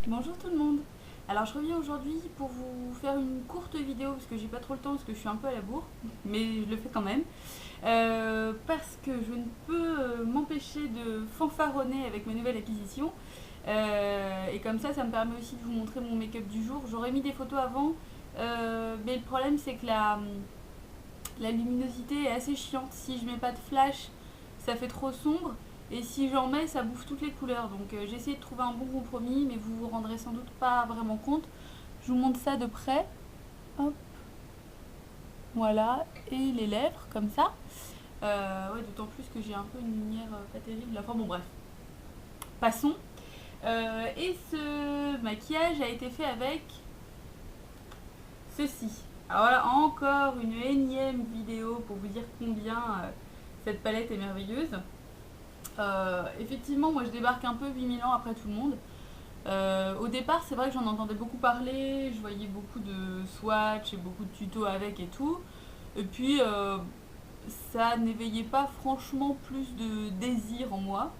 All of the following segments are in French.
Bonjour tout le monde. Alors je reviens aujourd'hui pour vous faire une courte vidéo parce que j'ai pas trop le temps parce que je suis un peu à la bourre, mais je le fais quand même. Parce que je ne peux m'empêcher de fanfaronner avec mes nouvelles acquisitions. Et comme ça me permet aussi de vous montrer mon make-up du jour. J'aurais mis des photos avant, mais le problème c'est que la luminosité est assez chiante. Si je mets pas de flash, ça fait trop sombre. Et si j'en mets, ça bouffe toutes les couleurs. Donc j'ai essayé de trouver un bon compromis, mais vous vous rendrez sans doute pas vraiment compte. Je vous montre ça de près. Hop, voilà. Et les lèvres, comme ça. Ouais, d'autant plus que j'ai un peu une lumière pas terrible. Enfin bon, bref. Passons. Et ce maquillage a été fait avec ceci. Alors voilà, encore une énième vidéo pour vous dire combien cette palette est merveilleuse. Effectivement, moi je débarque un peu 8000 ans après tout le monde. Au départ, c'est vrai que j'en entendais beaucoup parler, je voyais beaucoup de swatch et beaucoup de tutos avec et tout. Et puis, ça n'éveillait pas franchement plus de désir en moi.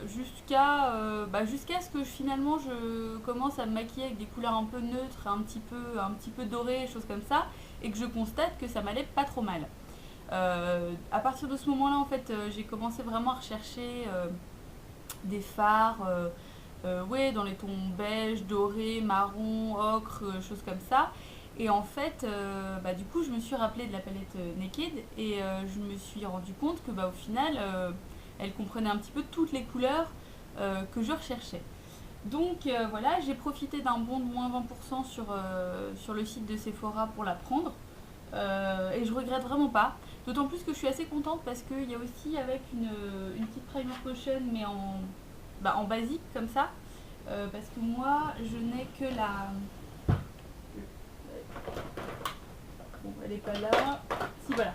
Jusqu'à ce que finalement je commence à me maquiller avec des couleurs un peu neutres, un petit peu dorées, choses comme ça, et que je constate que ça m'allait pas trop mal. À partir de ce moment-là, en fait, j'ai commencé vraiment à rechercher des fards, ouais, dans les tons beige, doré, marron, ocre, choses comme ça. Et en fait, du coup, je me suis rappelé de la palette Naked et je me suis rendu compte que au final, elle comprenait un petit peu toutes les couleurs que je recherchais. Donc voilà, j'ai profité d'un bon de moins 20% sur le site de Sephora pour la prendre. Et je regrette vraiment pas. D'autant plus que je suis assez contente parce qu'il y a aussi avec une petite primer potion mais en basique comme ça. Parce que moi je n'ai que la... Bon, elle est pas là. Si, voilà.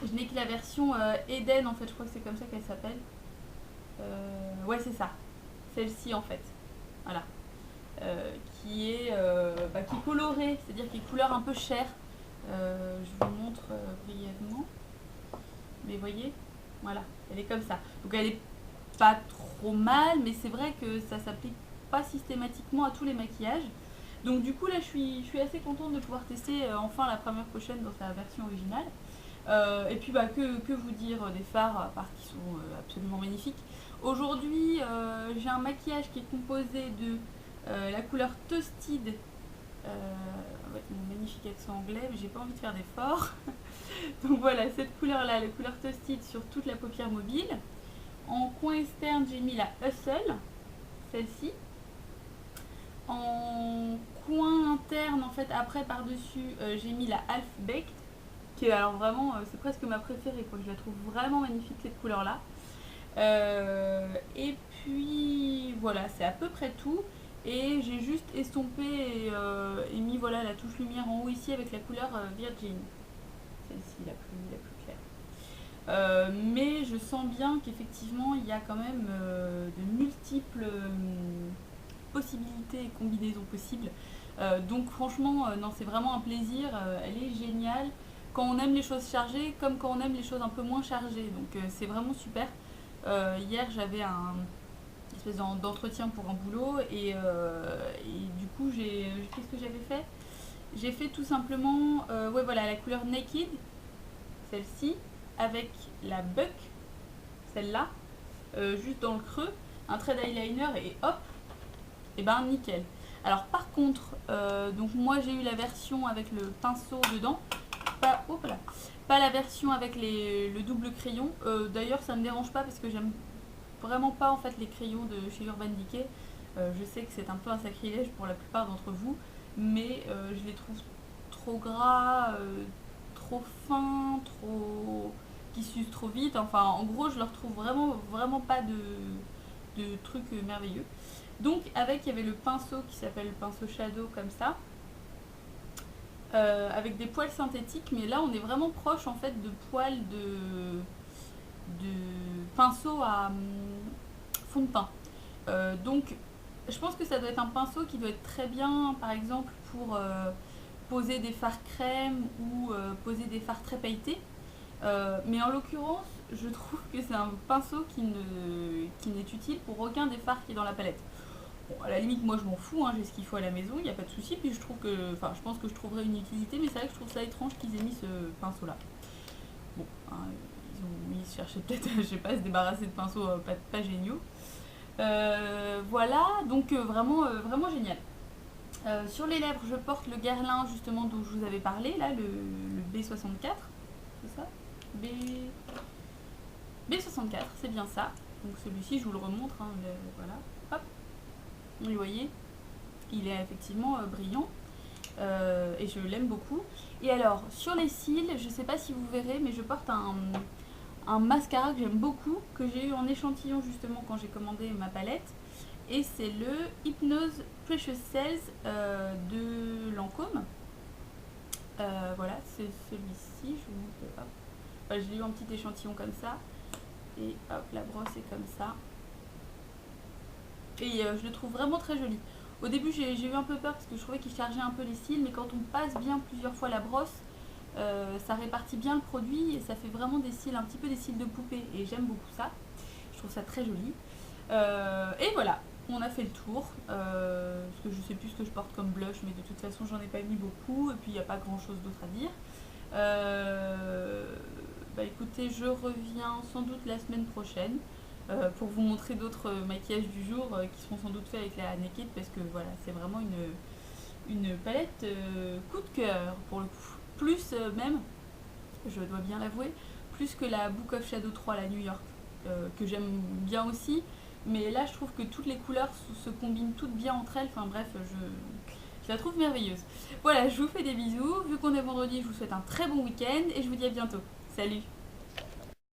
Je n'ai que la version Eden en fait, je crois que c'est comme ça qu'elle s'appelle. Ouais, c'est ça. Celle-ci en fait. Voilà. Qui est colorée, c'est-à-dire qui est couleur un peu chair. Je vous montre brièvement. Mais voyez, voilà, elle est comme ça. Donc elle est pas trop mal, mais c'est vrai que ça s'applique pas systématiquement à tous les maquillages. Donc du coup là je suis assez contente de pouvoir tester enfin la première potion dans sa version originale. Et puis que vous dire des fards, à part qui sont absolument magnifiques. Aujourd'hui j'ai un maquillage qui est composé de la couleur Toasted, avec mon magnifique accent anglais, mais j'ai pas envie de faire d'efforts. Donc voilà, cette couleur-là, la couleur Toasted sur toute la paupière mobile. En coin externe, j'ai mis la Hustle, celle-ci. En coin interne, en fait, après par-dessus, j'ai mis la Half Baked, qui est alors vraiment, c'est presque ma préférée, quoi. Je la trouve vraiment magnifique cette couleur-là. Et puis voilà, c'est à peu près tout. Et j'ai juste estompé et mis voilà la touche lumière en haut ici avec la couleur Virgin, celle-ci la plus claire. Mais je sens bien qu'effectivement il y a quand même de multiples possibilités et combinaisons possibles. Donc franchement, non, c'est vraiment un plaisir. Elle est géniale quand on aime les choses chargées comme quand on aime les choses un peu moins chargées. Donc c'est vraiment super. Hier j'avais un espèce d'entretien pour un boulot et du coup qu'est-ce que j'avais fait. J'ai fait tout simplement ouais voilà la couleur Naked, celle-ci, avec la Buck, celle-là, juste dans le creux, un trait d'eyeliner et hop, et ben nickel. Alors par contre, donc moi j'ai eu la version avec le pinceau dedans, pas la version avec le double crayon. D'ailleurs ça me dérange pas parce que j'aime vraiment pas en fait les crayons de chez Urban Decay. Je sais que c'est un peu un sacrilège pour la plupart d'entre vous, mais je les trouve trop gras, trop fins, trop qui s'usent trop vite. Enfin, en gros, je leur trouve vraiment pas de trucs merveilleux. Donc, avec, il y avait le pinceau qui s'appelle le pinceau Shadow comme ça, avec des poils synthétiques, mais là, on est vraiment proche en fait de poils de pinceau à fond de teint. Donc, je pense que ça doit être un pinceau qui doit être très bien, par exemple, pour poser des fards crème ou poser des fards très pailletés. Mais en l'occurrence, je trouve que c'est un pinceau qui n'est utile pour aucun des fards qui est dans la palette. Bon, à la limite, moi je m'en fous, hein, j'ai ce qu'il faut à la maison, il n'y a pas de souci. Puis je trouve que, enfin, je pense que je trouverai une utilité, mais c'est vrai que je trouve ça étrange qu'ils aient mis ce pinceau-là. Bon, hein, ils cherchaient peut-être, je sais pas, à se débarrasser de pinceaux pas géniaux. Voilà, donc vraiment génial. Sur les lèvres, je porte le Guerlain justement dont je vous avais parlé, là, le B64, c'est ça B... B64, c'est bien ça. Donc celui-ci, je vous le remontre, hein, voilà, hop, vous voyez, il est effectivement brillant et je l'aime beaucoup. Et alors, sur les cils, je sais pas si vous verrez, mais je porte un mascara que j'aime beaucoup, que j'ai eu en échantillon justement quand j'ai commandé ma palette. Et c'est le Hypnose Precious Cells de Lancôme. Voilà, c'est celui-ci. Je vous montre. Hop. Enfin, j'ai eu un petit échantillon comme ça. Et hop, la brosse est comme ça. Et je le trouve vraiment très joli. Au début, j'ai eu un peu peur parce que je trouvais qu'il chargeait un peu les cils. Mais quand on passe bien plusieurs fois la brosse, ça répartit bien le produit. Et ça fait vraiment des cils, un petit peu des cils de poupée. Et j'aime beaucoup ça. Je trouve ça très joli. Et voilà, on a fait le tour, parce que je sais plus ce que je porte comme blush, mais de toute façon j'en ai pas mis beaucoup, et puis il n'y a pas grand chose d'autre à dire. Bah écoutez, je reviens sans doute la semaine prochaine pour vous montrer d'autres maquillages du jour qui seront sans doute faits avec la Naked, parce que voilà, c'est vraiment une palette coup de cœur pour le coup. Plus même, je dois bien l'avouer, plus que la Book of Shadow 3, la New York, que j'aime bien aussi. Mais là, je trouve que toutes les couleurs se combinent toutes bien entre elles. Enfin bref, je la trouve merveilleuse. Voilà, je vous fais des bisous. Vu qu'on est vendredi, je vous souhaite un très bon week-end et je vous dis à bientôt. Salut!